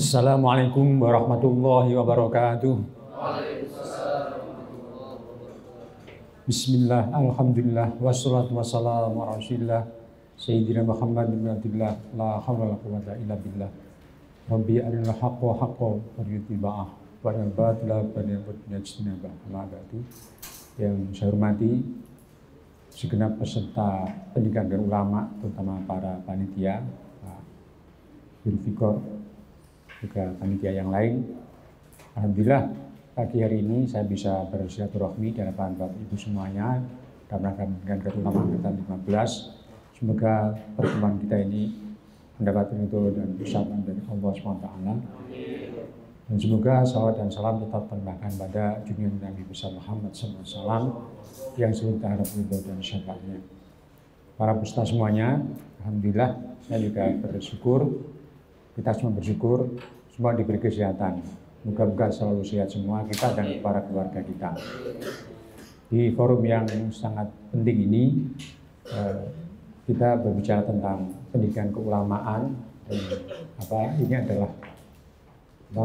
Assalamualaikum warahmatullahi wabarakatuh. Bismillah, alhamdulillah, wassalatu wassalamu ala rasulillah Sayyidina Muhammad bin Abdillah, la hawla wa la quwwata illa billah. Rabbi arinal haqqa haqqa wariyutiba'ah wa arinal batila baniyabudnajtinabah. Yang saya hormati segenap peserta pendidikan dan ulama, terutama para panitia, Pak Guru Fikor, juga panitia yang lain. Alhamdulillah pagi hari ini saya bisa bersilaturahmi di hadapan Bapak Ibu semuanya dalam rangka pendidikan keulama angkatan 15. Semoga pertemuan kita ini mendapat ridho dan ucapan dari Allah SWT. Dan semoga salawat dan salam tetap terlimpahkan pada junjungan Nabi besar Muhammad SAW yang selalu berharap ridho dan syafaatnya. Para peserta semuanya, alhamdulillah saya juga bersyukur. Kita semua bersyukur, semua diberi kesehatan. Moga-moga selalu sehat semua kita dan para keluarga kita. Di forum yang sangat penting ini, kita berbicara tentang pendidikan keulamaan. Ini adalah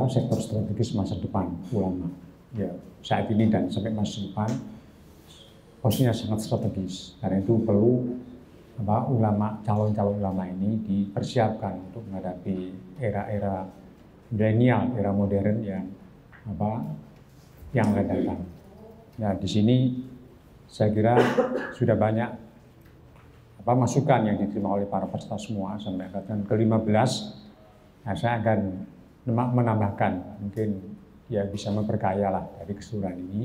sektor strategis masa depan ulama. Ya, saat ini dan sampai masa depan, posisinya sangat strategis. Karena itu perlu ulama, calon-calon ulama ini dipersiapkan untuk menghadapi era-era milenial, era modern yang akan datang. Nah, di sini saya kira sudah banyak masukan yang diterima oleh para peserta semua sampai angkatan ke-15. Nah, saya akan menambahkan, mungkin ya bisa memperkaya lah dari keseluruhan ini.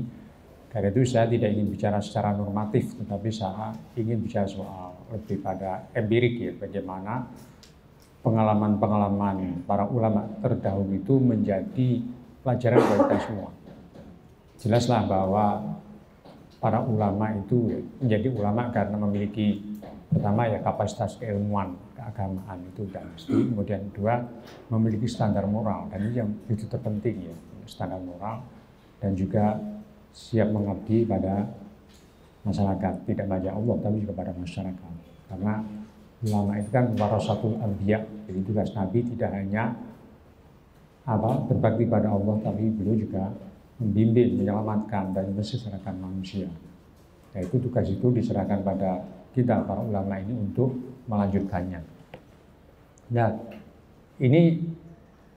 Karena itu saya tidak ingin bicara secara normatif, tetapi saya ingin bicara soal lebih pada empirik ya, bagaimana pengalaman-pengalaman para ulama terdahulu itu menjadi pelajaran bagi kita semua. Jelaslah bahwa para ulama itu menjadi ulama karena memiliki pertama ya kapasitas keilmuan, keagamaan itu dan mesti. Kemudian kedua, memiliki standar moral, dan ini yang begitu terpenting ya, standar moral, dan juga siap mengabdi pada masyarakat, tidak hanya Allah tapi juga pada masyarakat. Karena ulama itu kan warasatul anbiya, jadi tugas Nabi tidak hanya berbakti pada Allah, tapi beliau juga membimbing, menyelamatkan dan mensejahterakan manusia. Nah, itu tugas itu diserahkan pada kita para ulama ini untuk melanjutkannya. Nah, ini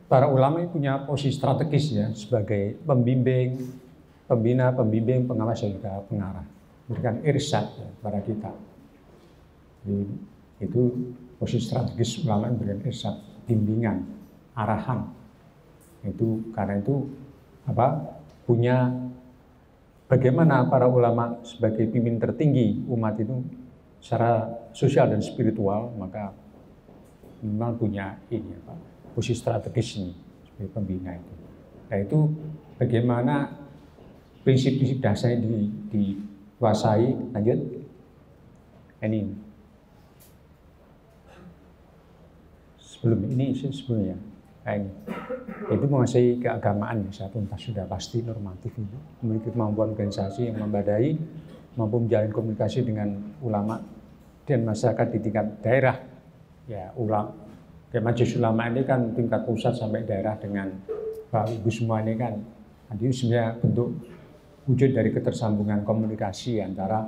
para ulama ini punya posisi strategis ya sebagai pembimbing, pembina, pembimbing, pengawas, dan juga pengarah, memberikan irsyad ya, kepada kita. Jadi, itu posisi strategis ulama memberikan irsyad, bimbingan, arahan. Itu karena itu punya bagaimana para ulama sebagai pimpin tertinggi umat itu secara sosial dan spiritual, maka memang punya ini posisi strategis ini sebagai pembina itu. Nah, itu bagaimana prinsip-prinsip dasar dikuasai. Lanjut. Ini sebelumnya ini itu menguasai keagamaan ya, tuntas sudah pasti normatif itu, memiliki kemampuan organisasi yang memadai, mampu menjalin komunikasi dengan ulama dan masyarakat di tingkat daerah. Ya, majelis ulama ini kan tingkat pusat sampai daerah dengan Bapak Ibu semua ini kan. Jadi sebenarnya bentuk wujud dari ketersambungan komunikasi antara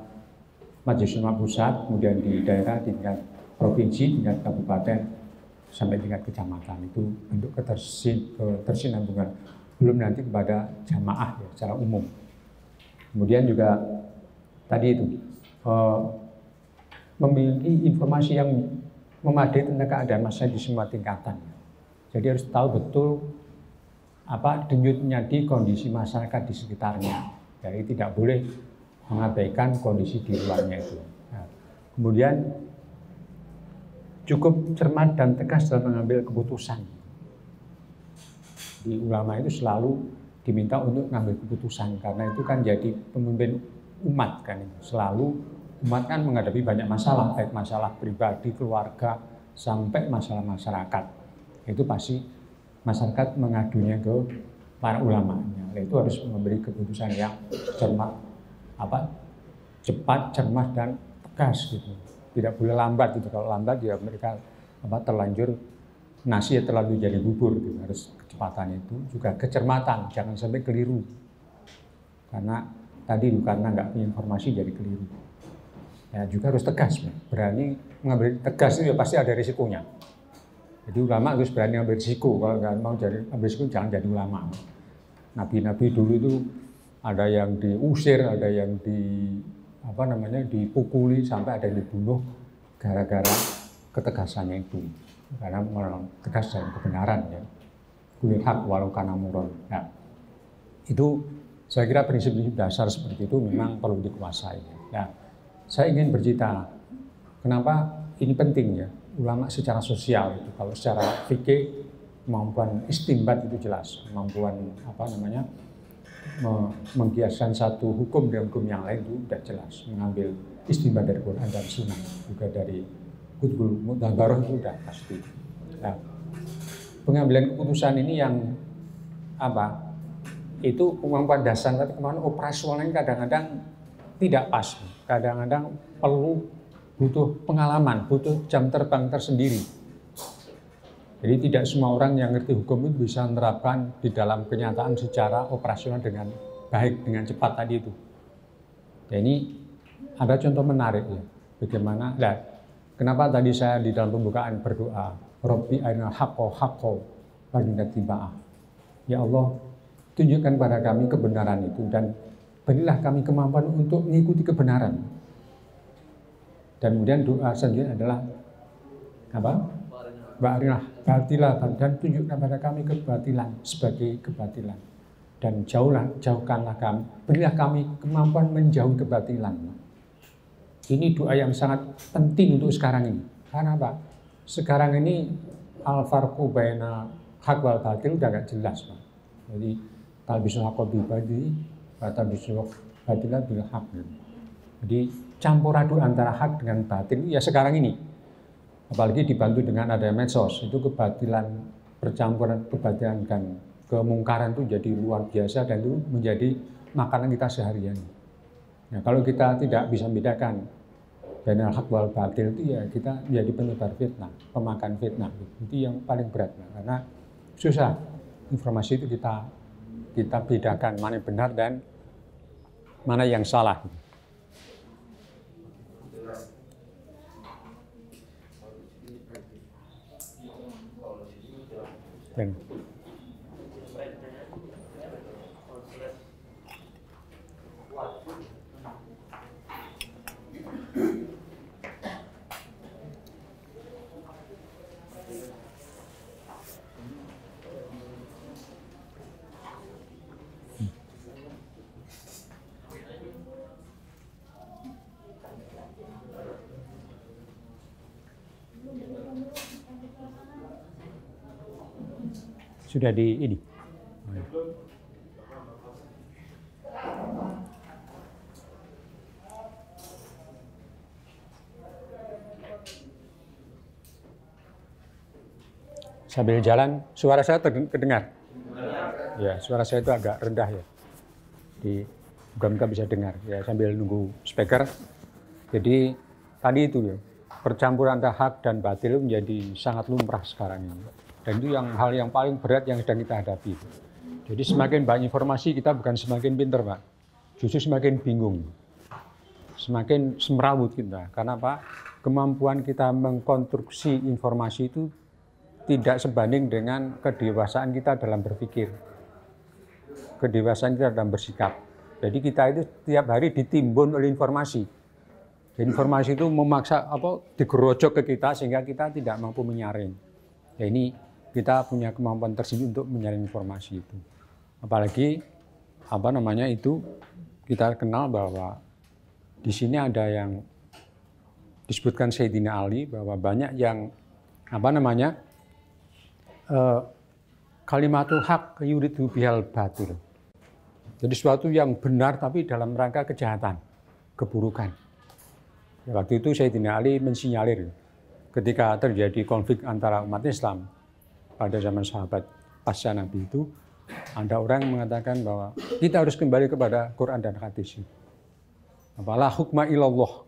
majelis ulama pusat, kemudian di daerah, di tingkat provinsi, tingkat kabupaten, sampai tingkat kecamatan. Itu bentuk ketersinambungan, belum nanti kepada jamaah ya, secara umum. Kemudian juga tadi itu memiliki informasi yang memadai tentang keadaan masyarakat di semua tingkatan. Jadi harus tahu betul denyutnya di kondisi masyarakat di sekitarnya. Jadi tidak boleh mengabaikan kondisi di luarnya itu. Nah, kemudian cukup cermat dan tegas dalam mengambil keputusan. Di ulama itu selalu diminta untuk mengambil keputusan, karena itu kan jadi pemimpin umat kan. Selalu umat kan menghadapi banyak masalah, baik masalah pribadi, keluarga, sampai masalah masyarakat. Itu pasti masyarakat mengadunya ke para ulama. Itu harus memberi keputusan yang cermat, cepat, cermat dan tegas gitu. Tidak boleh lambat gitu. Kalau lambat ya mereka terlanjur nasi terlalu jadi bubur, gitu. Harus kecepatan itu, juga kecermatan, jangan sampai keliru. Karena tadi karena nggak punya informasi jadi keliru. Ya juga harus tegas, berani mengambil tegas itu ya pasti ada risikonya. Jadi ulama harus berani ambil risiko, kalau nggak mau jadi ambil risiko jangan jadi ulama. Nabi-nabi dulu itu ada yang diusir, ada yang dipukuli, sampai ada yang dibunuh gara-gara ketegasannya itu. Karena tegas dan kebenaran ya. Kulil haq walau kana murran. Nah, itu saya kira prinsip-prinsip dasar seperti itu memang perlu dikuasai. Nah, saya ingin bercerita kenapa ini penting ya. Ulama secara sosial itu, kalau secara fikih kemampuan istinbat itu jelas, kemampuan mengkiaskan satu hukum dengan hukum yang lain itu sudah jelas, mengambil istinbat dari Quran dan Sunnah, juga dari Qutbul Mutabaroh itu sudah pasti. Nah, pengambilan keputusan ini yang itu kemampuan dasar, tapi kemampuan operasionalnya kadang-kadang tidak pas, kadang-kadang butuh pengalaman, butuh jam terbang tersendiri. Jadi tidak semua orang yang ngerti hukum itu bisa menerapkan di dalam kenyataan secara operasional dengan baik, dengan cepat tadi itu. Ya, ini ada contoh menarik ya, bagaimana, kenapa tadi saya di dalam pembukaan berdoa, Rabbi arinal haqqo warina tiba'ah. Ya Allah, tunjukkan pada kami kebenaran itu dan berilah kami kemampuan untuk mengikuti kebenaran. Dan kemudian doa selanjutnya adalah Ba'arinah batilah, dan tunjukkan pada kami kebatilan sebagai kebatilan. Dan jauhkanlah kami, berilah kami kemampuan menjauhi kebatilan. Ini doa yang sangat penting untuk sekarang ini. Karena apa? Sekarang ini al-farqu baina haq wal batil udah gak jelas, Pak. Jadi talbisul haqqa bil batil wa talbisul batila bil haqq. Jadi campur aduk antara hak dengan batil ya sekarang ini, apalagi dibantu dengan ada medsos, itu kebatilan, percampuran kebatilan dan kemungkaran itu jadi luar biasa dan itu menjadi makanan kita seharian. Nah, kalau kita tidak bisa membedakan bainal haq wal batil itu ya kita menjadi penyebar fitnah, pemakan fitnah. Itu yang paling berat, karena susah informasi itu kita bedakan mana yang benar dan mana yang salah. Dan sudah di ini. Sambil jalan, suara saya terdengar. Ya, suara saya itu agak rendah ya. Bukan bisa dengar. Ya, sambil nunggu speaker. Jadi tadi itu ya, percampuran antara hak dan batil menjadi sangat lumrah sekarang ini. Dan itu hal yang paling berat yang sedang kita hadapi. Jadi semakin banyak informasi kita bukan semakin pinter, Pak. Justru semakin bingung. Semakin semrawut kita. Karena apa? Kemampuan kita mengkonstruksi informasi itu tidak sebanding dengan kedewasaan kita dalam berpikir. Kedewasaan kita dalam bersikap. Jadi kita itu tiap hari ditimbun oleh informasi. Dan informasi itu memaksa digerojok ke kita sehingga kita tidak mampu menyaring. Ya, ini kita punya kemampuan tersendiri untuk menyaring informasi itu. Apalagi itu kita kenal bahwa di sini ada yang disebutkan Sayyidina Ali bahwa banyak yang kalimatul haq yuridu bihal batil. Jadi sesuatu yang benar tapi dalam rangka kejahatan, keburukan. Ya, waktu itu Sayyidina Ali mensinyalir ketika terjadi konflik antara umat Islam pada zaman sahabat pasca Nabi itu, ada orang mengatakan bahwa kita harus kembali kepada Quran dan hadis. La hukma ilallah.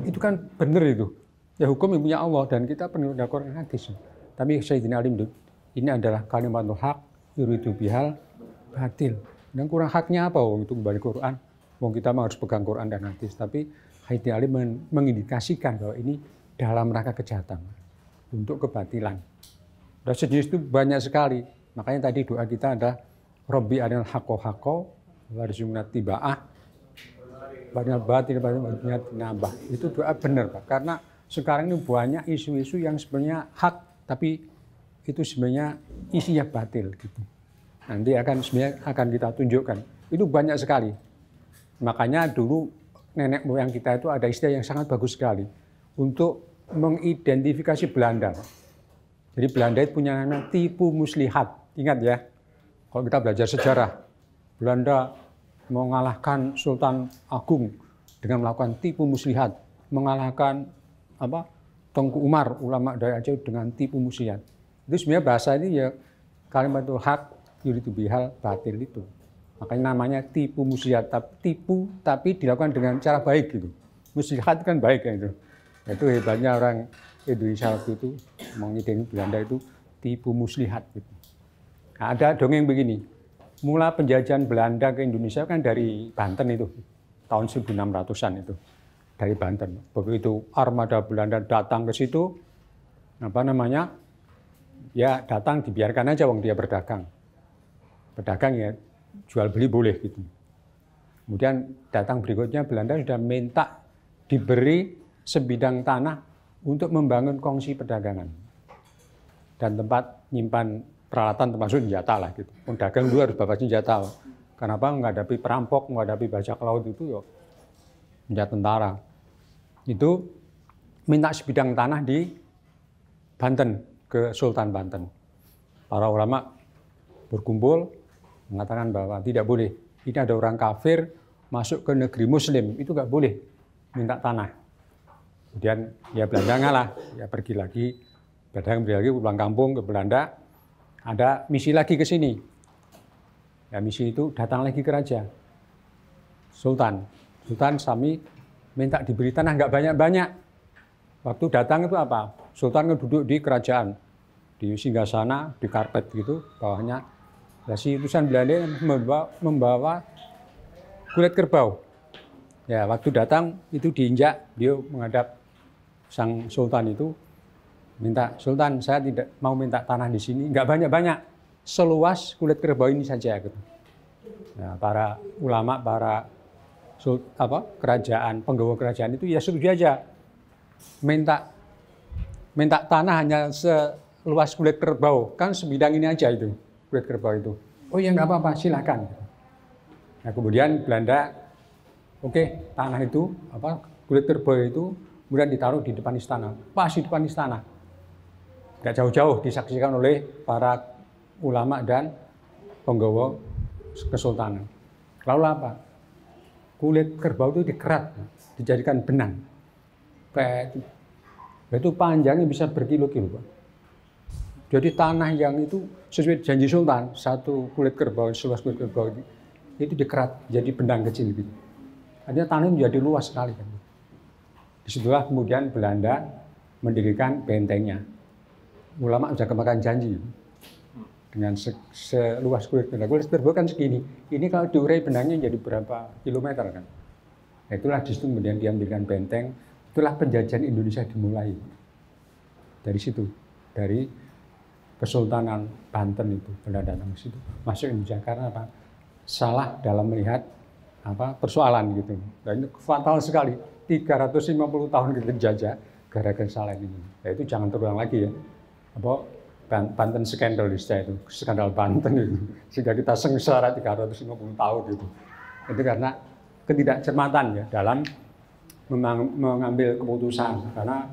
Itu kan benar itu. Ya hukum yang punya Allah dan kita penuh dengan Quran dan hadis. Tapi Sayyidina Ali ini adalah kalimatul haq yuridu bihal batil. Dan kurang haknya apa untuk kembali Quran? Kita harus pegang Quran dan hadis. Tapi Sayyidina Ali mengindikasikan bahwa ini dalam rangka kejahatan, untuk kebatilan. Dan sejenis itu banyak sekali. Makanya tadi doa kita ada Rabbi arinal haqqo haqqo warzuqna tiba'ah warinal batil warzuqna tinabah. Itu doa benar, Pak. Karena sekarang ini banyak isu-isu yang sebenarnya hak, tapi itu sebenarnya isinya batil gitu. Nanti akan kita tunjukkan. Itu banyak sekali. Makanya dulu nenek moyang kita itu ada istilah yang sangat bagus sekali untuk mengidentifikasi Belanda. Jadi Belanda itu punya nama tipu muslihat. Ingat ya, kalau kita belajar sejarah, Belanda mengalahkan Sultan Agung dengan melakukan tipu muslihat, mengalahkan Tengku Umar, ulama dari Aceh dengan tipu muslihat. Itu sebenarnya bahasa ini ya kalimatul haq yuridu bihal batil itu. Makanya namanya tipu muslihat, tipu tapi dilakukan dengan cara baik gitu. Muslihat kan baik ya itu. Itu hebatnya orang Indonesia waktu itu mengidentifikasi Belanda itu tipu muslihat gitu. Nah, ada dongeng begini. Mula penjajahan Belanda ke Indonesia kan dari Banten itu, tahun 1600-an itu. Dari Banten. Begitu armada Belanda datang ke situ, ya datang dibiarkan aja wong dia berdagang. Berdagang ya jual beli boleh gitu. Kemudian datang berikutnya Belanda sudah minta diberi sebidang tanah untuk membangun kongsi perdagangan. Dan tempat nyimpan peralatan termasuk senjata lah gitu. Pedagang dulu harus bawa senjata. Kenapa menghadapi perampok, menghadapi bajak laut itu ya senjata tentara. Itu minta sebidang tanah di Banten ke Sultan Banten. Para ulama berkumpul mengatakan bahwa tidak boleh. Ini ada orang kafir masuk ke negeri Muslim, itu nggak boleh minta tanah. Kemudian ya Belanda ngalah, ya pergi lagi pulang kampung ke Belanda. Ada misi lagi ke sini. Ya misi itu datang lagi ke raja Sultan Sami minta diberi tanah nggak banyak-banyak. Waktu datang itu apa? Sultan duduk di kerajaan, di singgasana, di karpet gitu, bawahnya. Nah, si utusan Belanda membawa kulit kerbau. Ya, waktu datang itu diinjak, dia menghadap sang Sultan itu, minta, Sultan saya tidak mau minta tanah di sini, nggak banyak-banyak, seluas kulit kerbau ini saja. Gitu. Nah, para ulama, para kerajaan, penggawa kerajaan itu ya setuju aja minta tanah hanya seluas kulit kerbau, kan sebidang ini aja itu kulit kerbau itu. Oh ya nggak apa-apa, silakan. Nah kemudian Belanda, oke, tanah itu kulit kerbau itu kemudian ditaruh di depan istana, pas di depan istana, nggak jauh-jauh disaksikan oleh para ulama dan penggawa kesultanan. Lalu apa? Kulit kerbau itu dikerat, dijadikan benang. Itu panjangnya bisa berkilo-kilo, Pak. Jadi tanah yang itu sesuai janji Sultan, satu kulit kerbau, seluas kulit kerbau itu dikerat jadi benang kecil gitu. Artinya tanah menjadi luas sekali kan. Disitulah kemudian Belanda mendirikan bentengnya. Ulama sudah kemakan janji dengan seluas kulit kerbau. Kulit kerbau kan segini. Ini kalau diurai benangnya jadi berapa kilometer kan. Nah, itulah disitu kemudian diambilkan benteng. Itulah penjajahan Indonesia dimulai. Dari situ, dari Kesultanan Banten itu Belanda datang ke situ. Masuk Indonesia karena apa? Salah dalam melihat persoalan gitu. Dan itu fatal sekali. 350 tahun kita dijajah gara-gara kesalahan ini. Nah, itu jangan terulang lagi ya. Banten skandal itu, skandal Banten itu. Sehingga kita sengsara 350 tahun itu. Itu karena ketidakcermatan ya dalam mengambil keputusan. Karena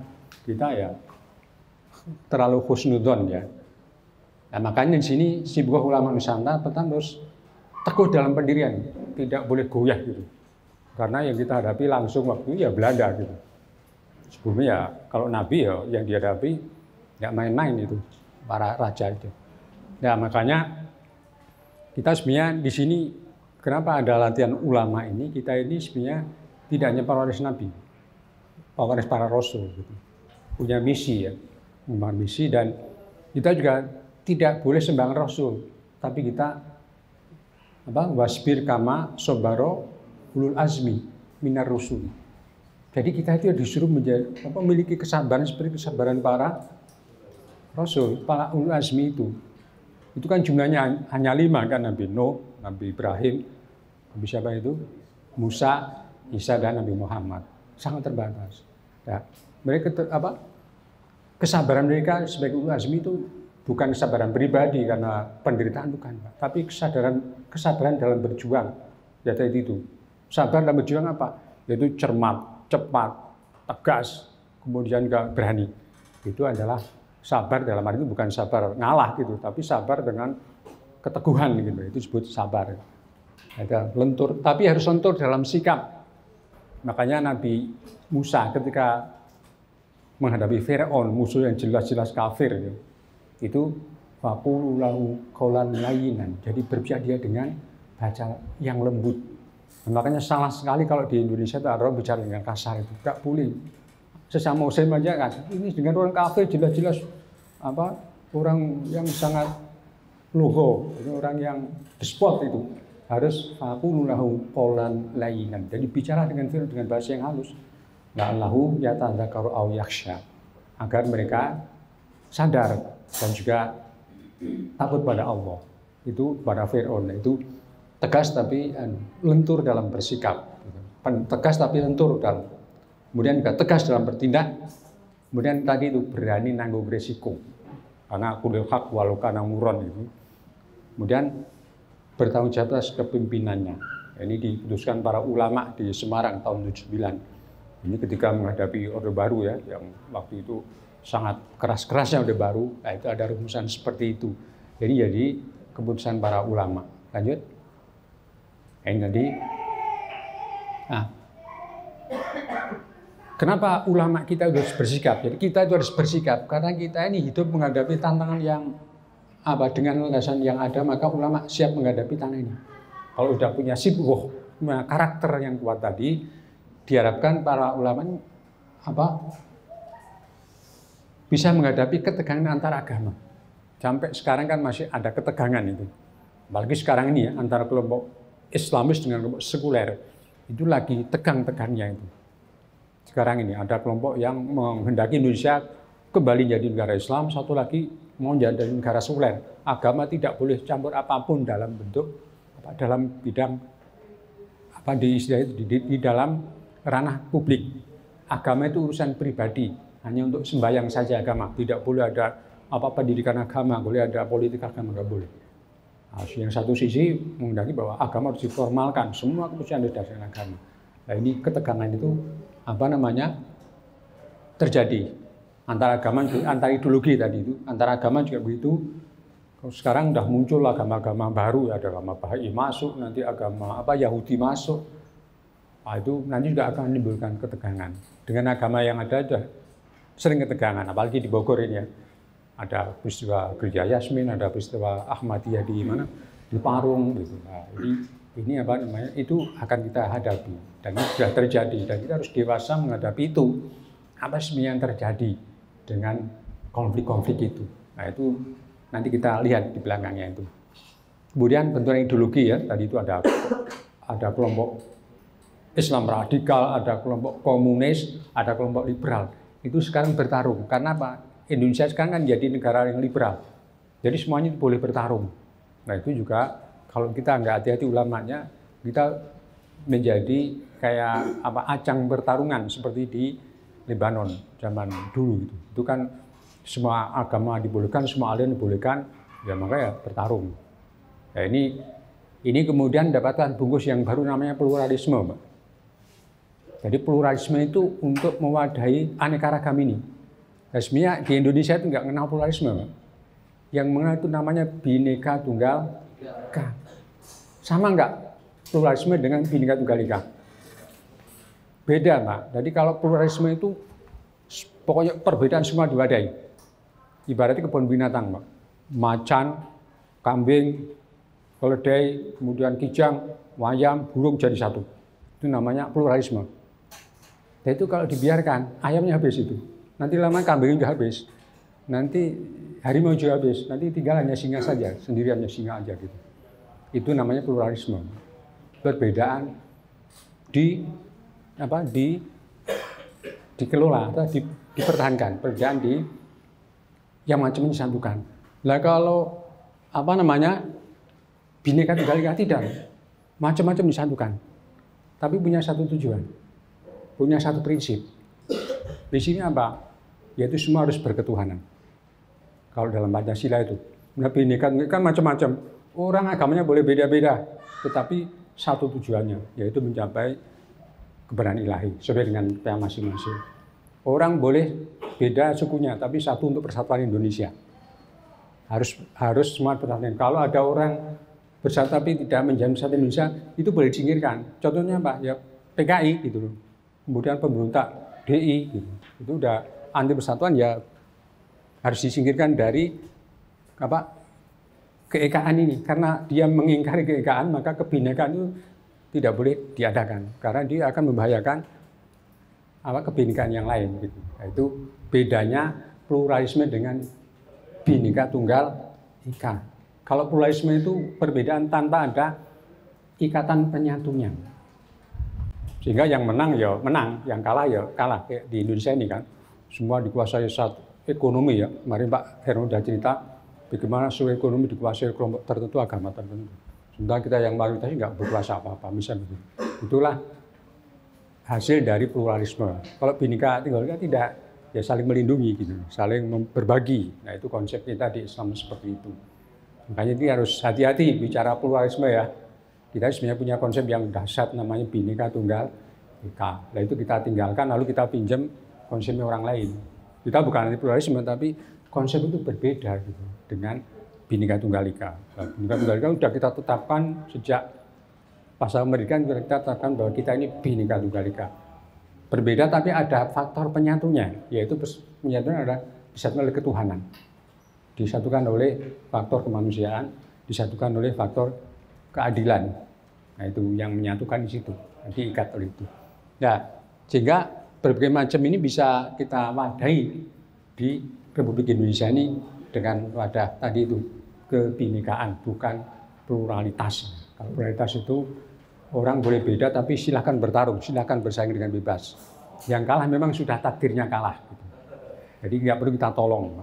kita ya terlalu husnudzon ya. Nah, makanya di sini si buah ulama Nusantara pertama harus teguh dalam pendirian, tidak boleh goyah gitu. Karena yang kita hadapi langsung waktu ya Belanda gitu. Sebelumnya ya kalau Nabi ya yang dihadapi nggak main-main itu para raja itu. Nah makanya kita sebenarnya di sini kenapa ada latihan ulama ini, kita ini sebenarnya tidak hanya pewaris Nabi, pewaris para Rasul gitu. Punya misi ya, membangun misi dan Kita juga tidak boleh sembarang Rasul, tapi kita wasbir kama sobaro ulul azmi minar rusul. Jadi kita itu disuruh memiliki kesabaran seperti kesabaran para Rasul, para ulul azmi itu. Itu kan jumlahnya hanya 5 kan, Nabi Nuh, Nabi Ibrahim, Nabi siapa itu? Musa, Isa, dan Nabi Muhammad. Sangat terbatas. Ya, mereka kesabaran mereka sebagai ulul azmi itu bukan kesabaran pribadi karena penderitaan, bukan, tapi kesabaran dalam berjuang. Ya tadi itu. Sabar dalam berjuang apa? Yaitu cermat, cepat, tegas, kemudian gak berani. Itu adalah sabar dalam arti itu bukan sabar ngalah gitu, tapi sabar dengan keteguhan gitu. Itu disebut sabar. Ada lentur, tapi harus lentur dalam sikap. Makanya Nabi Musa ketika menghadapi Firaun, musuh yang jelas-jelas kafir, gitu, itu faqulu lahu qaulan layyinan. Jadi berbicara dia dengan bahasa yang lembut. Dan makanya salah sekali kalau di Indonesia itu orang bicara dengan kasar, itu nggak boleh. Sesama Muslim aja kan, ini dengan orang kafir jelas-jelas orang yang sangat luho, orang yang despot itu harus faqulu lahu qaulan layyinan. Jadi bicara dengan bahasa yang halus. La'allahu yatadzakkaru aw yakhsha, agar mereka sadar dan juga takut pada Allah. Itu pada Fir'aun itu tegas tapi lentur dalam bersikap, tegas tapi lentur dalam, kemudian juga tegas dalam bertindak, kemudian tadi itu berani nanggung resiko karena qulil haq walau kana murran itu, kemudian bertanggung jawab atas kepemimpinannya. Ini diputuskan para ulama di Semarang tahun 79. Ini ketika menghadapi Orde Baru ya, yang waktu itu sangat keras-kerasnya Orde Baru, nah itu ada rumusan seperti itu. Jadi keputusan para ulama. Lanjut. Kenapa ulama kita harus bersikap? Jadi kita itu harus bersikap karena kita ini hidup menghadapi tantangan yang dengan landasan yang ada, maka ulama siap menghadapi tantangan ini. Kalau sudah punya sibuk karakter yang kuat tadi, diharapkan para ulama bisa menghadapi ketegangan antar agama. Sampai sekarang kan masih ada ketegangan itu. Apalagi sekarang ini ya, antara kelompok Islamis dengan kelompok sekuler. Itu lagi tegang-tegangnya itu. Sekarang ini ada kelompok yang menghendaki Indonesia kembali jadi negara Islam, satu lagi mau jadi negara sekuler. Agama tidak boleh campur apapun dalam bentuk dalam bidang di dalam ranah publik. Agama itu urusan pribadi, hanya untuk sembahyang saja agama. Tidak boleh ada pendidikan agama, boleh ada politik agama, nggak boleh. Nah, yang satu sisi menghendaki bahwa agama harus diformalkan, semua keputusan berdasarkan agama. Nah ini ketegangan itu terjadi antara agama, antara ideologi tadi itu, antara agama juga begitu. Sekarang udah muncul agama-agama baru, ada agama Bahai masuk, nanti agama Yahudi masuk. Nah, itu nanti juga akan menimbulkan ketegangan. Dengan agama yang ada sudah sering ketegangan, apalagi di Bogor ini ya. Ada peristiwa Gereja Yasmin, ada peristiwa Ahmadiyah di Parung gitu. Nah, ini itu akan kita hadapi dan itu sudah terjadi dan kita harus dewasa menghadapi itu. Apa sebenarnya yang terjadi dengan konflik-konflik itu. Nah, itu nanti kita lihat di belakangnya itu. Kemudian benturan ideologi ya, tadi itu ada kelompok Islam radikal, ada kelompok komunis, ada kelompok liberal. Itu sekarang bertarung. Karena apa? Indonesia sekarang kan jadi negara yang liberal. Jadi semuanya boleh bertarung. Nah itu juga kalau kita nggak hati-hati ulamanya, kita menjadi kayak ajang pertarungan seperti di Lebanon zaman dulu gitu. Itu kan semua agama dibolehkan, semua aliran dibolehkan, ya maka ya bertarung. Nah ini kemudian dapatkan bungkus yang baru namanya pluralisme, Pak. Jadi pluralisme itu untuk mewadahi aneka ragam ini. Nah, sebenarnya di Indonesia itu nggak kenal pluralisme, Pak. Yang mengenal itu namanya Bhinneka Tunggal Ika. Sama nggak pluralisme dengan Bhinneka Tunggal Ika? Beda, Pak. Jadi kalau pluralisme itu pokoknya perbedaan semua diwadahi. Ibaratnya kebun binatang, Pak. Macan, kambing, keledai, kemudian kijang, wayam, burung jadi satu. Itu namanya pluralisme. Dan itu kalau dibiarkan, ayamnya habis itu. Nanti lama kambingnya juga habis. nanti harimau juga habis, nanti tinggal hanya singa saja, sendirian hanya singa aja gitu. Itu namanya pluralisme. Perbedaan dikelola atau dipertahankan, perbedaan yang macam disatukan. Lah kalau Bhinneka Tunggal Ika tidak, macam-macam disatukan, tapi punya satu tujuan, punya satu prinsip. Prinsipnya apa? Yaitu semua harus berketuhanan. Kalau dalam Pancasila itu, Bhinneka Tunggal Ika kan macam-macam. Orang agamanya boleh beda-beda, tetapi satu tujuannya, yaitu mencapai kebenaran ilahi sesuai dengan tema masing-masing. Orang boleh beda sukunya, tapi satu untuk persatuan Indonesia. Harus semua persatuan. Kalau ada orang bersatu tapi tidak menjadi persatuan Indonesia, itu boleh disingkirkan. Contohnya apa? Ya PKI gitu loh. Kemudian pemberontak DI gitu. Itu udah anti persatuan, ya harus disingkirkan dari keekaan ini. Karena dia mengingkari keekaan, maka kebinekaan itu tidak boleh diadakan. Karena dia akan membahayakan kebinekaan yang lain. Gitu. Itu bedanya pluralisme dengan Bhinneka Tunggal Ika. Kalau pluralisme itu perbedaan tanpa ada ikatan penyatunya. Sehingga yang menang ya menang, yang kalah ya kalah. Kayak di Indonesia ini kan, semua dikuasai satu ekonomi ya. Kemarin Pak Herno sudah cerita bagaimana seluruh ekonomi dikuasai kelompok tertentu, agama tertentu. Sementara kita yang mayoritas nggak berkuasa apa-apa, misalnya begitu. Itulah hasil dari pluralisme. Kalau Bhinneka Tunggal Ika tidak, ya saling melindungi gitu, saling berbagi. Nah itu konsep kita di Islam seperti itu. Makanya ini harus hati-hati bicara pluralisme ya. Kita sebenarnya punya konsep yang dahsyat namanya Bhinneka Tunggal Ika. Nah itu kita tinggalkan lalu kita pinjam konsepnya orang lain. Kita bukan anti pluralisme tapi konsep itu berbeda gitu dengan Bhinneka Tunggal Ika. Nah, Bhinneka Tunggal Ika sudah kita tetapkan sejak pasca kemerdekaan, kita tetapkan bahwa kita ini Bhinneka Tunggal Ika. Berbeda tapi ada faktor penyatunya, yaitu penyatunya ada disatukan oleh ketuhanan, disatukan oleh faktor kemanusiaan, disatukan oleh faktor keadilan. Nah itu yang menyatukan di situ, diikat oleh itu. Nah sehingga berbagai macam ini bisa kita wadahi di Republik Indonesia ini dengan wadah tadi itu kebinekaan, bukan pluralitas. Kalau pluralitas itu orang boleh beda tapi silahkan bertarung, silahkan bersaing dengan bebas. Yang kalah memang sudah takdirnya kalah. Gitu. Jadi nggak perlu kita tolong.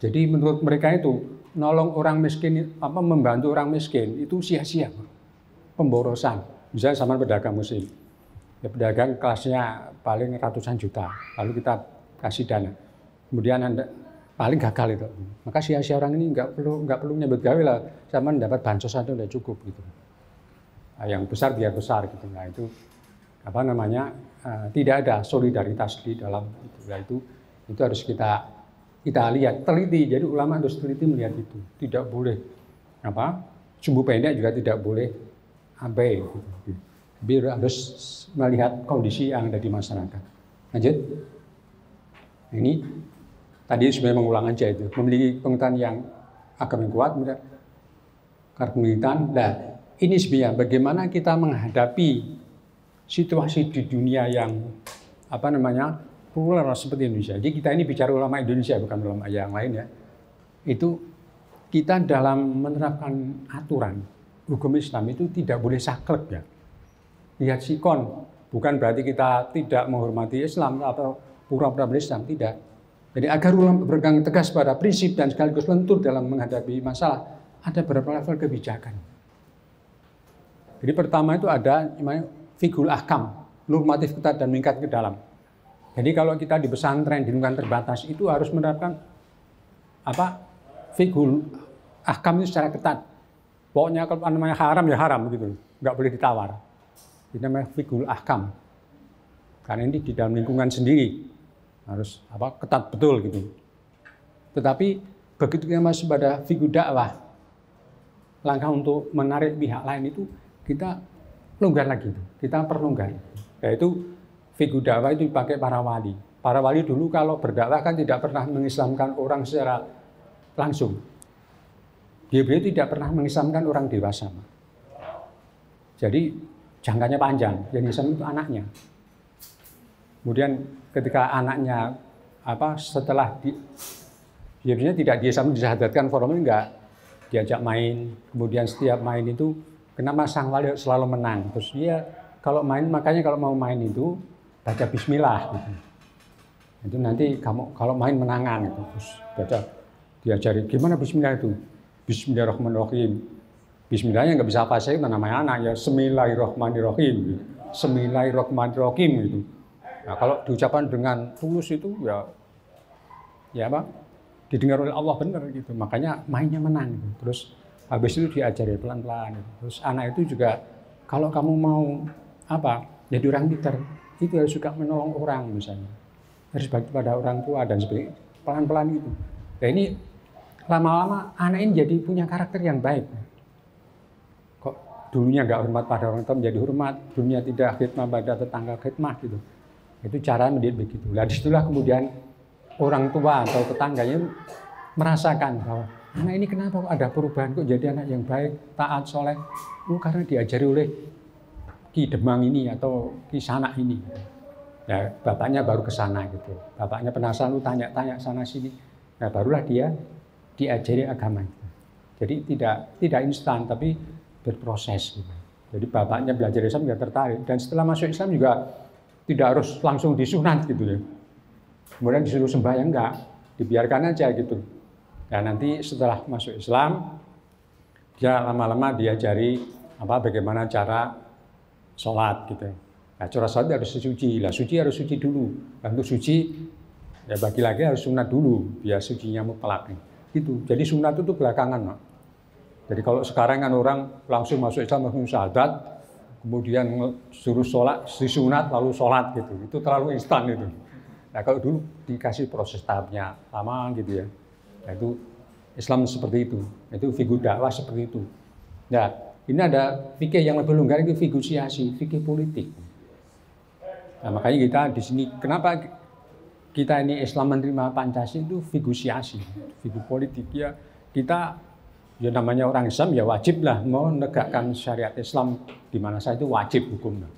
Jadi menurut mereka itu nolong orang miskin, membantu orang miskin itu sia-sia, pemborosan. Misalnya sama pedagang muslim, ya pedagang kelasnya paling ratusan juta, lalu kita kasih dana, kemudian Anda paling gagal itu, maka sia-sia orang ini nggak perlu nyebut gawe lah, sama mendapat bansos saja udah cukup gitu. Nah, yang besar biar besar gitu. Nah itu tidak ada solidaritas di dalam itu. Nah, itu harus kita lihat, teliti. Jadi ulama harus teliti melihat itu. Tidak boleh sumbu pendek juga tidak boleh abai. Gitu. Tapi harus melihat kondisi yang ada di masyarakat. Lanjut. Ini tadi sebenarnya mengulang aja itu. Memiliki pengetahuan yang agama yang kuat, kepemilikan. Nah, ini sebenarnya bagaimana kita menghadapi situasi di dunia yang plural seperti Indonesia. Jadi kita ini bicara ulama Indonesia, bukan ulama yang lain ya. Itu kita dalam menerapkan aturan hukum Islam itu tidak boleh saklek ya. Lihat sikon, bukan berarti kita tidak menghormati Islam atau pura-pura berislam, tidak. Jadi agar ulama berpegang tegas pada prinsip dan sekaligus lentur dalam menghadapi masalah, ada beberapa level kebijakan. Jadi pertama itu ada namanya fikul ahkam, normatif ketat dan meningkat ke dalam. Jadi kalau kita di pesantren di lingkungan terbatas itu harus menerapkan fikul ahkam itu secara ketat. Pokoknya kalau namanya haram ya haram gitu, nggak boleh ditawar. Ini namanya fikul ahkam. Karena ini di dalam lingkungan sendiri harus ketat betul gitu. Tetapi begitu kita masuk pada fikul dakwah, langkah untuk menarik pihak lain itu kita longgar lagi, kita perlonggar. Yaitu fikih dakwah itu dipakai para wali. Para wali dulu kalau berdakwah kan tidak pernah mengislamkan orang secara langsung. Beliau tidak pernah mengislamkan orang dewasa. Jadi jangkanya panjang. Yang Islam itu anaknya. Kemudian ketika anaknya setelah Biasanya tidak dia sampai disyahadatkan formal, enggak. Diajak main, kemudian setiap main itu kenapa sang wali selalu menang. Terus dia kalau main, makanya kalau mau main itu baca bismillah gitu. Itu nanti kamu kalau main menangan gitu. Terus baca, diajari gimana bismillah itu. Bismillahirrahmanirrahim. Bismillahnya nggak bisa apa saya namanya anak ya Bismillahirrahmanirrahim. Gitu. Bismillahirrahmanirrahim gitu. Nah, kalau diucapkan dengan tulus itu ya apa? Didengar oleh Allah benar gitu. Makanya mainnya menang gitu. Terus habis itu diajari pelan-pelan gitu. Terus anak itu juga kalau kamu mau apa? Jadi orang pintar, itu harus suka menolong orang misalnya. Harus bakti pada orang tua dan sebagainya. Pelan-pelan gitu. Nah ini lama-lama anak ini jadi punya karakter yang baik. Kok dulunya nggak hormat pada orang tua menjadi hormat, dulunya tidak khidmah pada tetangga khidmah gitu. Itu cara mendidik begitu. Nah disitulah kemudian orang tua atau tetangganya merasakan bahwa anak ini kenapa kok ada perubahan, kok jadi anak yang baik, taat, soleh. Karena diajari oleh Ki Demang ini atau Ki Sanak ini. Ya, bapaknya baru ke sana gitu. Bapaknya penasaran, tanya-tanya sana sini. Nah, barulah dia diajari agama itu. Jadi tidak instan tapi berproses gitu. Jadi bapaknya belajar Islam dia tertarik dan setelah masuk Islam juga tidak harus langsung disunat gitu ya. Kemudian disuruh sembahyang enggak, dibiarkan aja gitu. Nah, nanti setelah masuk Islam dia lama-lama diajari bagaimana cara sholat gitu. Nah, cara sholat harus suci. Lah suci harus suci dulu. Dan untuk suci ya bagi lagi harus sunat dulu biar sucinya mutlak. Gitu. Jadi sunat itu belakangan, Pak. Jadi kalau sekarang kan orang langsung masuk Islam langsung syahadat, kemudian suruh sholat, disunat lalu sholat gitu. Itu terlalu instan itu. Nah kalau dulu dikasih proses tahapnya lama gitu ya. Nah, itu Islam seperti itu. Itu figur dakwah seperti itu. Nah ini ada fikih yang lebih longgar, itu fikih siasi, fikih politik. Nah, makanya kita di sini kenapa kita ini Islam menerima Pancasila itu figur siasi, figur politik ya. Kita ya namanya orang Islam ya wajib lah menegakkan syariat Islam di mana saja itu wajib hukumnya.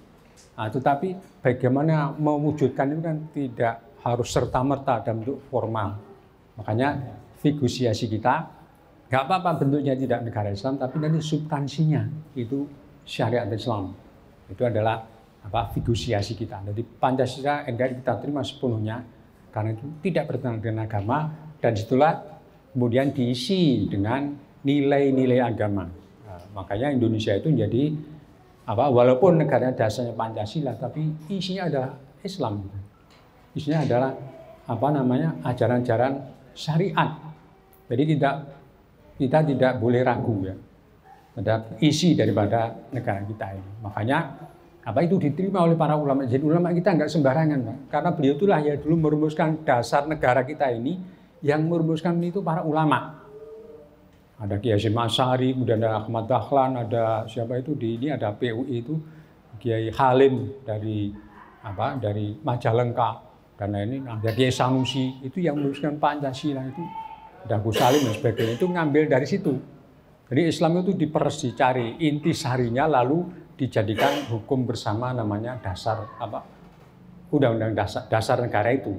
Nah, tetapi bagaimana mewujudkan itu kan tidak harus serta-merta dalam bentuk formal. Makanya figur siasi kita nggak apa-apa bentuknya tidak negara Islam, tapi nanti substansinya itu syariat Islam. Itu adalah figur siasi kita. Jadi Pancasila NKRI kita terima sepenuhnya karena itu tidak bertentangan dengan agama dan itulah kemudian diisi dengan nilai-nilai agama. Nah, makanya Indonesia itu menjadi walaupun negara dasarnya Pancasila tapi isinya adalah Islam. Isinya adalah ajaran-ajaran syariat. Jadi kita tidak boleh ragu ya terhadap isi daripada negara kita ini. Makanya itu diterima oleh para ulama. Jadi ulama kita nggak sembarangan, Pak. Karena beliau itulah yang dulu merumuskan dasar negara kita ini, yang merumuskan itu para ulama. Ada Kiai Hasyim Asy'ari, kemudian ada Ahmad Dahlan, ada siapa itu di ini ada PUI itu Kiai Halim dari Majalengka dan lain-lain. Ada Kiai Sanusi itu yang merumuskan Pancasila itu. Dan Gus Salim dan sebagainya itu ngambil dari situ. Jadi Islam itu diperes, dicari inti sarinya lalu dijadikan hukum bersama namanya dasar undang-undang dasar negara itu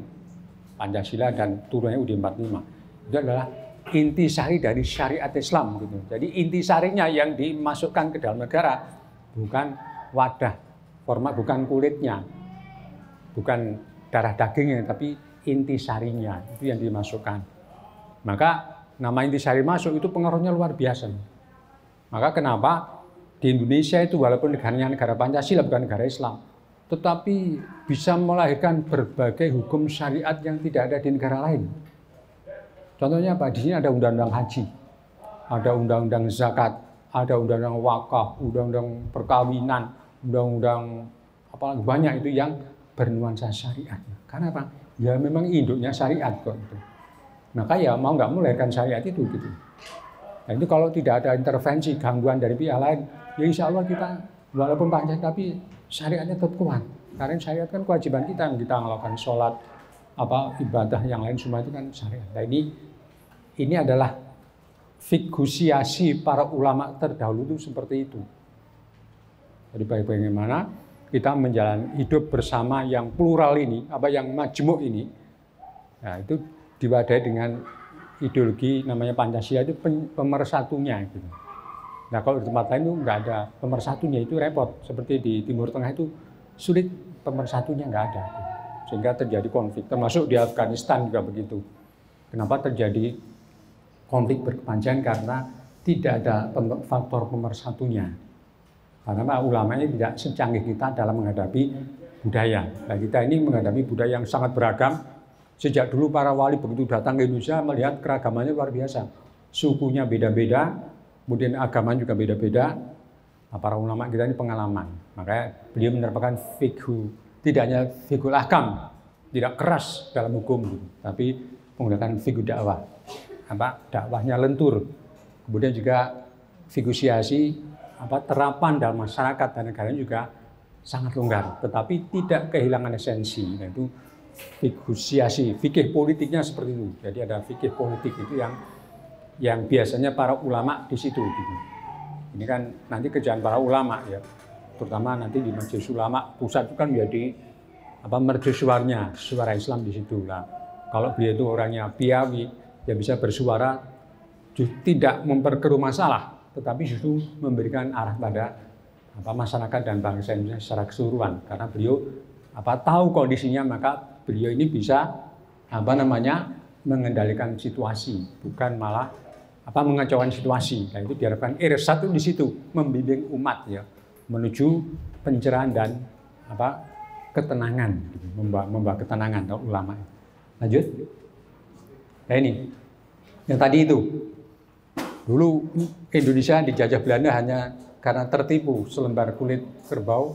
Pancasila dan turunnya UUD 45 itu adalah inti sari dari syariat Islam gitu. Jadi inti sarinya yang dimasukkan ke dalam negara bukan wadah format, bukan kulitnya, bukan darah dagingnya, tapi inti sarinya itu yang dimasukkan. Maka nama inti sari masuk itu pengaruhnya luar biasa. Maka kenapa di Indonesia itu walaupun negaranya negara Pancasila bukan negara Islam, tetapi bisa melahirkan berbagai hukum syariat yang tidak ada di negara lain. Contohnya apa? Di sini ada undang-undang haji, ada undang-undang zakat, ada undang-undang wakaf, undang-undang perkawinan, undang-undang apalagi banyak itu yang bernuansa syariat. Karena apa? Ya memang induknya syariat kok itu. Maka ya mau nggak melahirkan syariat itu gitu. Nah itu kalau tidak ada intervensi gangguan dari pihak lain, ya insya Allah kita walaupun Pancasila tapi syariatnya tetap kuat. Karena syariat kan kewajiban kita melakukan sholat, ibadah yang lain semua itu kan syariat. Nah ini adalah fikusiasi para ulama terdahulu itu seperti itu. Jadi bagaimana kita menjalani hidup bersama yang plural ini, yang majmuk ini, nah itu diwadahi dengan ideologi namanya Pancasila itu pemersatunya gitu. Nah kalau di tempat lain itu nggak ada pemersatunya, itu repot. Seperti di Timur Tengah itu sulit, pemersatunya nggak ada. Sehingga terjadi konflik, termasuk di Afghanistan juga begitu. Kenapa terjadi konflik berkepanjangan? Karena tidak ada faktor pemersatunya. Karena ulamanya tidak secanggih kita dalam menghadapi budaya. Nah kita ini menghadapi budaya yang sangat beragam. Sejak dulu para wali begitu datang ke Indonesia melihat keragamannya luar biasa. Sukunya beda-beda, kemudian agama juga beda-beda. Nah, para ulama kita ini pengalaman. Makanya beliau menerapkan fikhu, tidak hanya fikhul ahkam, tidak keras dalam hukum, gitu, tapi menggunakan fikhu dakwah. Dakwahnya lentur. Kemudian juga fikhu siasi, terapan dalam masyarakat dan negara juga sangat longgar, tetapi tidak kehilangan esensi, yaitu fikhu siasi, fikih politiknya seperti itu. Jadi ada fikih politik itu yang biasanya para ulama di situ. Gitu. Ini kan nanti kerjaan para ulama ya, terutama nanti di Majelis Ulama pusat itu kan menjadi mercusuarnya suara Islam di situ lah. Kalau beliau itu orangnya piawi, ya bisa bersuara tidak memperkeruh masalah, tetapi justru memberikan arah pada masyarakat dan bangsa Indonesia secara keseluruhan. Karena beliau tahu kondisinya, maka beliau ini bisa mengendalikan situasi, bukan malah mengacaukan situasi. Nah itu diharapkan Irsad di situ membimbing umat ya menuju pencerahan dan ketenangan, gitu. membawa ketenangan kalau ulama. Lanjut. Nah ini yang tadi itu. Dulu Indonesia dijajah Belanda hanya karena tertipu selembar kulit kerbau.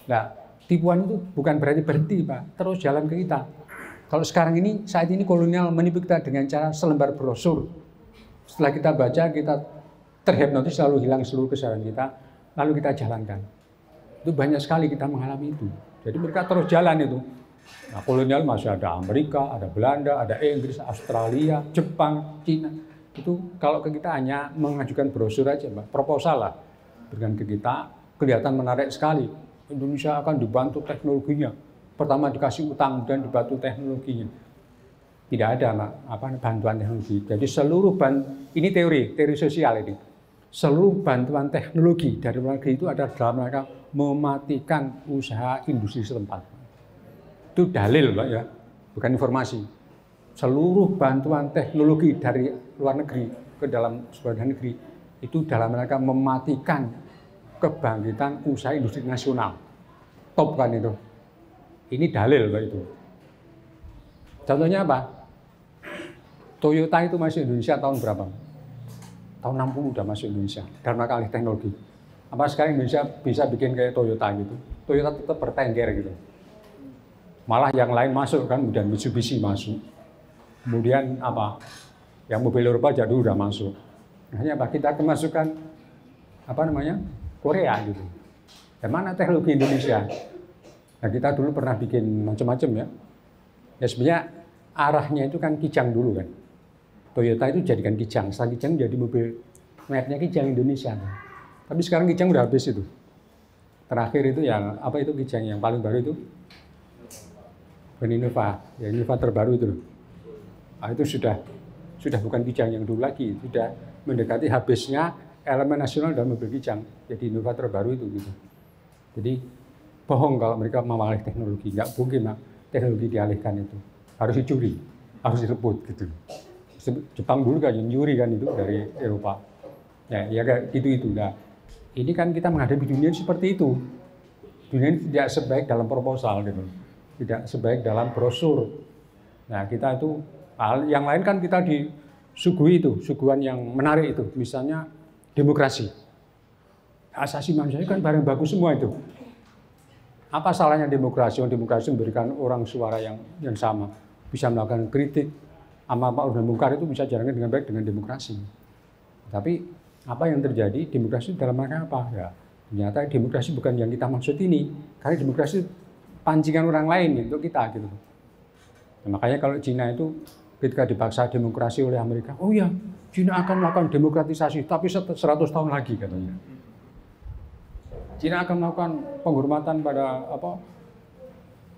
Nah, tipuan itu bukan berarti berhenti, Pak. Terus jalan ke kita. Kalau sekarang ini, saat ini kolonial menipu kita dengan cara selembar brosur. Setelah kita baca, kita terhipnotis, lalu hilang seluruh kesadaran kita, lalu kita jalankan. Itu banyak sekali kita mengalami itu. Jadi mereka terus jalan itu. Nah, kolonial masih ada Amerika, ada Belanda, ada Inggris, Australia, Jepang, Cina. Itu kalau ke kita hanya mengajukan brosur aja, Mbak, proposal lah. Dengan ke kita kelihatan menarik sekali. Indonesia akan dibantu teknologinya. Pertama dikasih utang dan dibantu teknologinya. Tidak ada, Mbak, bantuan teknologi. Jadi seluruh ini teori sosial ini. Seluruh bantuan teknologi dari luar negeri itu adalah dalam rangka mematikan usaha industri setempat. Itu dalil, Mbak, ya, bukan informasi. Seluruh bantuan teknologi dari luar negeri ke dalam sebuah negeri itu dalam rangka mematikan kebangkitan usaha industri nasional. Top kan itu. Ini dalil, Mbak, itu. Contohnya apa? Toyota itu masuk Indonesia tahun berapa? Tahun 60 udah masuk Indonesia dalam rangka alih teknologi. Apa sekarang Indonesia bisa bikin kayak Toyota gitu? Toyota tetap bertengger gitu. Malah yang lain masuk kan, kemudian Mitsubishi masuk. Kemudian yang mobil Eropa jadul udah masuk. Hanya kita kemasukan Korea gitu. Dan mana teknologi Indonesia? Nah kita dulu pernah bikin macam-macam ya. Ya sebenarnya arahnya itu kan Kijang dulu kan. Toyota itu jadikan Kijang. Setelah Kijang jadi mobil mereknya Kijang Indonesia. Tapi sekarang Kijang udah habis itu. Terakhir itu yang itu Kijang yang paling baru itu Innova, ya Innova terbaru itu loh. Nah, itu sudah bukan Kijang yang dulu lagi, sudah mendekati habisnya elemen nasional dalam mobil Kijang. Jadi Innova terbaru itu gitu. Jadi bohong kalau mereka mau alih teknologi, nggak mungkin teknologi dialihkan itu. Harus dicuri, harus direbut gitu. Jepang dulu kan yang nyuri kan itu dari Eropa. Ya kayak gitu. Nah, ini kan kita menghadapi dunia seperti itu. Dunia ini tidak sebaik dalam proposal gitu. Tidak sebaik dalam brosur. Nah, kita itu yang lain kan kita disuguhi itu, suguhan yang menarik itu. Misalnya demokrasi. Asasi manusia kan barang bagus semua itu. Apa salahnya demokrasi? Demokrasi memberikan orang suara yang sama. Bisa melakukan kritik, apa urusan mungkar itu bisa jalankan dengan baik dengan demokrasi. Tapi apa yang terjadi? Demokrasi dalam rangka apa? Ya, ternyata demokrasi bukan yang kita maksud ini. Karena demokrasi pancingan orang lain untuk kita gitu. Nah, makanya kalau Cina itu ketika dipaksa demokrasi oleh Amerika, oh ya, Cina akan melakukan demokratisasi, tapi 100 tahun lagi katanya. Cina akan melakukan penghormatan pada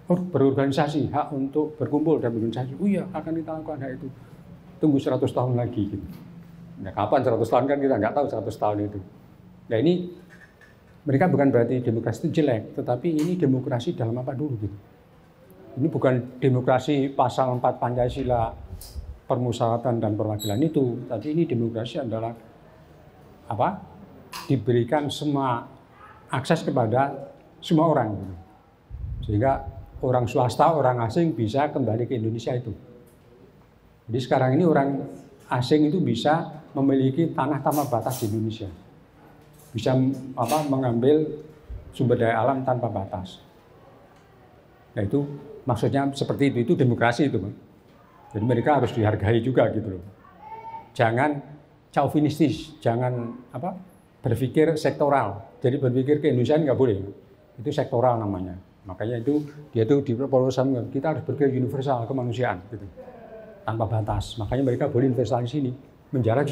berorganisasi, hak untuk berkumpul dan berorganisasi. Oh iya, akan kita lakukan hak itu. tunggu 100 tahun lagi gitu. Nah, kapan 100 tahun kan kita nggak tahu 100 tahun itu. Nah ini mereka bukan berarti demokrasi itu jelek, tetapi ini demokrasi dalam apa dulu gitu. Ini bukan demokrasi pasal 4 Pancasila, permusyawaratan dan perwakilan itu, tapi ini demokrasi adalah apa? Diberikan semua akses kepada semua orang gitu. Sehingga orang swasta, orang asing bisa kembali ke Indonesia itu. Jadi sekarang ini orang asing itu bisa memiliki tanah tanpa batas di Indonesia. Bisa mengambil sumber daya alam tanpa batas. Nah itu maksudnya seperti itu demokrasi itu. Jadi mereka harus dihargai juga gitu loh. Jangan chauvinistis, jangan berpikir sektoral. Jadi berpikir ke Indonesia nggak boleh. Itu sektoral namanya. Makanya itu dia tuh di proposal kita harus berpikir universal kemanusiaan gitu. Tanpa batas. Makanya mereka boleh investasi di sini. Menjarah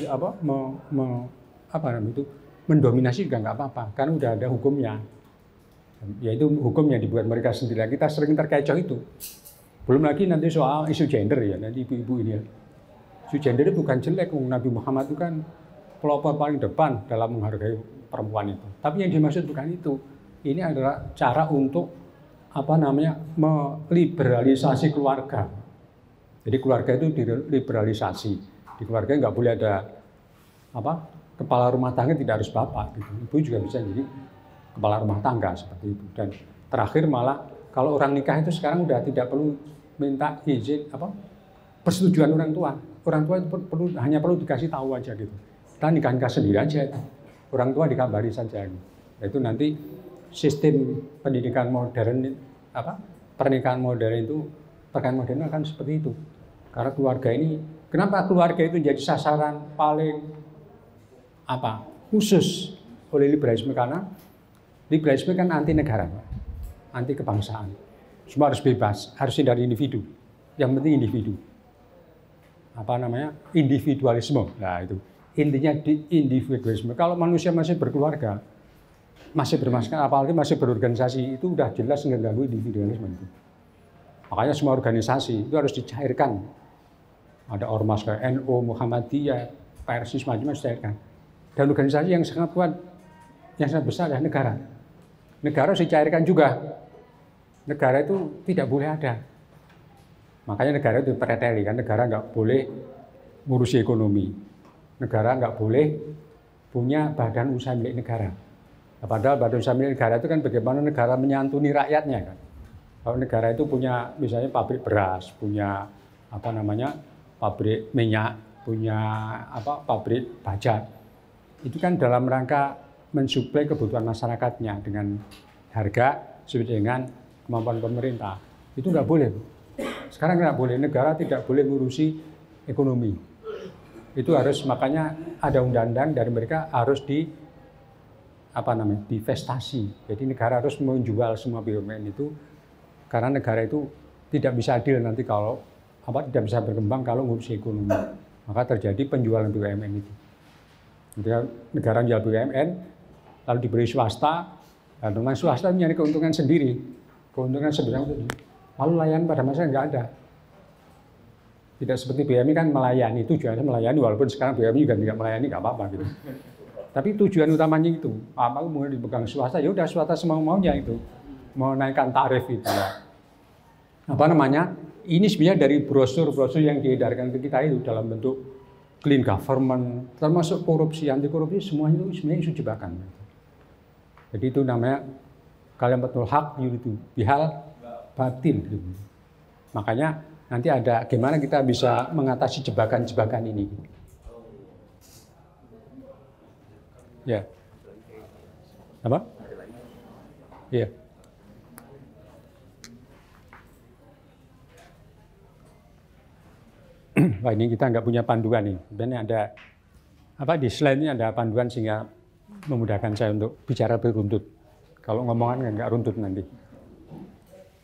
mendominasi juga nggak apa-apa, karena udah ada hukumnya. Yaitu hukum yang dibuat mereka sendiri. Kita sering terkecoh itu. Belum lagi nanti soal isu gender ya, nanti ibu-ibu ini ya. Isu gender itu bukan jelek, Nabi Muhammad itu kan pelopor paling depan dalam menghargai perempuan itu. Tapi yang dimaksud bukan itu. Ini adalah cara untuk meliberalisasi keluarga. Jadi keluarga itu diliberalisasi. Di keluarga nggak boleh ada kepala rumah tangga, tidak harus bapak gitu. Ibu juga bisa jadi kepala rumah tangga seperti itu. Dan terakhir malah kalau orang nikah itu sekarang udah tidak perlu minta izin persetujuan orang tua. Orang tua itu hanya perlu dikasih tahu aja gitu. Kita nikah sendiri aja itu. Orang tua dikabari saja gitu. Itu nanti sistem pendidikan modern pernikahan modern itu akan seperti itu. Karena keluarga ini, kenapa keluarga itu jadi sasaran paling khusus oleh liberalisme? Karena liberalisme kan anti negara, anti kebangsaan. Semua harus bebas, harus dari individu. Yang penting individu. Individualisme. Nah itu intinya di individualisme. Kalau manusia masih berkeluarga, masih bermasyarakat, apalagi masih berorganisasi, itu udah jelas mengganggu individualisme itu. Makanya semua organisasi itu harus dicairkan. Ada ormas kayak NU, Muhammadiyah, Persis, macam-macam dicairkan. Dan organisasi yang sangat kuat, yang sangat besar adalah negara. Negara harus dicairkan juga. Negara itu tidak boleh ada. Makanya negara itu preteli kan, negara nggak boleh ngurusi ekonomi. Negara nggak boleh punya badan usaha milik negara. Nah, padahal badan usaha milik negara itu kan bagaimana negara menyantuni rakyatnya kan. Kalau negara itu punya misalnya pabrik beras, punya pabrik minyak, punya pabrik baja. Itu kan dalam rangka mensuplai kebutuhan masyarakatnya dengan harga sesuai dengan kemampuan pemerintah. Itu nggak boleh. Sekarang nggak boleh, negara tidak boleh ngurusi ekonomi. Itu harus, makanya ada undang-undang dari mereka harus divestasi. Jadi negara harus menjual semua BUMN itu, karena negara itu tidak bisa adil nanti kalau tidak bisa berkembang kalau ngurusi ekonomi. Maka terjadi penjualan BUMN itu. Ketika negara menjual BUMN, lalu diberi swasta, lalu swasta mencari keuntungan sendiri. Keuntungan sebesar itu. Lalu layanan pada masa nggak ada. Tidak seperti BUMN kan melayani, tujuannya melayani, walaupun sekarang BUMN juga tidak melayani, nggak apa-apa gitu. Tapi tujuan utamanya itu, mau dipegang swasta, ya udah swasta semau-maunya itu. Mau naikkan tarif itu ya. Ini sebenarnya dari brosur-brosur yang diedarkan ke kita itu dalam bentuk clean government, termasuk korupsi, anti korupsi, semuanya itu sebenarnya isu jebakan. Jadi itu namanya kalimatul haq yuridu bihal batil. Makanya nanti ada gimana kita bisa mengatasi jebakan-jebakan ini. Ya. Apa? Iya. Wah, ini kita nggak punya panduan nih. Sebenarnya ada di slide ini ada panduan sehingga memudahkan saya untuk bicara beruntut. Kalau ngomongan nggak runtut nanti.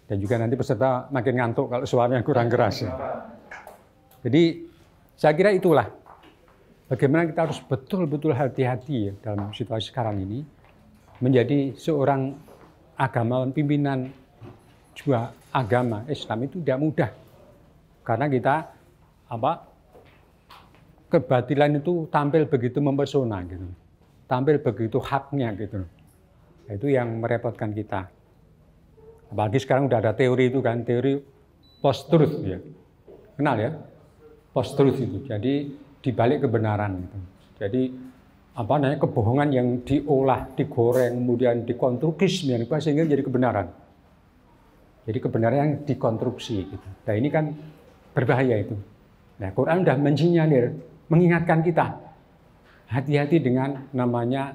Dan juga nanti peserta makin ngantuk kalau suaranya kurang keras. Jadi saya kira itulah bagaimana kita harus betul-betul hati-hati dalam situasi sekarang ini menjadi seorang agamawan, pimpinan juga agama Islam itu tidak mudah. Karena kita kebatilan itu tampil begitu mempesona gitu. Tampil begitu haknya gitu. Itu yang merepotkan kita. Apalagi sekarang udah ada teori itu kan, teori post-truth ya. Kenal ya? Post-truth itu. Jadi dibalik kebenaran gitu. Jadi apa namanya kebohongan yang diolah, digoreng, kemudian dikonstruksi sehingga jadi kebenaran. Jadi kebenaran yang dikonstruksi gitu. Nah, ini kan berbahaya itu. Nah, Quran sudah mensinyalir, mengingatkan kita hati-hati dengan namanya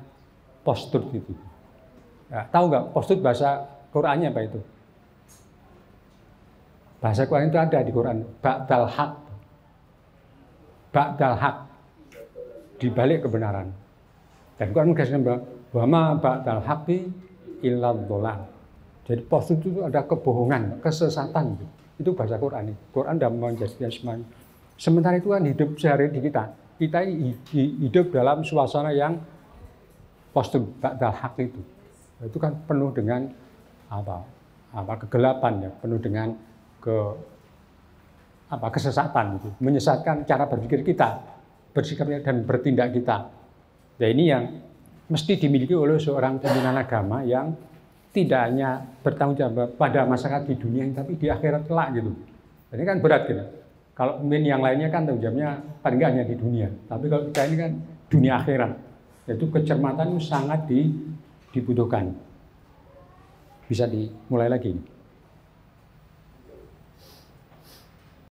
post-truth itu. Nah, tahu nggak post-truth bahasa Qurannya apa itu? Bahasa Quran itu ada di Quran, ba'dal haq. Ba'dal haq. Di balik kebenaran. Dan Quran menegaskan bahwa ba'dal haqqi illa dhalal. Jadi post-truth itu ada kebohongan, kesesatan. Itu bahasa Quran. Quran sudah menjelaskan semuanya. Sementara itu kan hidup sehari di kita. Kita hidup dalam suasana yang post-truth, ba'dal haq itu. Itu kan penuh dengan kegelapan ya, penuh dengan kesesatan gitu. Menyesatkan cara berpikir kita, bersikap dan bertindak kita. Nah, ini yang mesti dimiliki oleh seorang pimpinan agama yang tidak hanya bertanggung jawab pada masyarakat di dunia, tapi di akhirat kelak gitu. Ini kan berat gitu. Kalau mungkin yang lainnya kan tanggung jawabnya paling nggak hanya di dunia, tapi kalau kita ini kan dunia akhirat, yaitu kecermatan sangat dibutuhkan. Bisa dimulai lagi.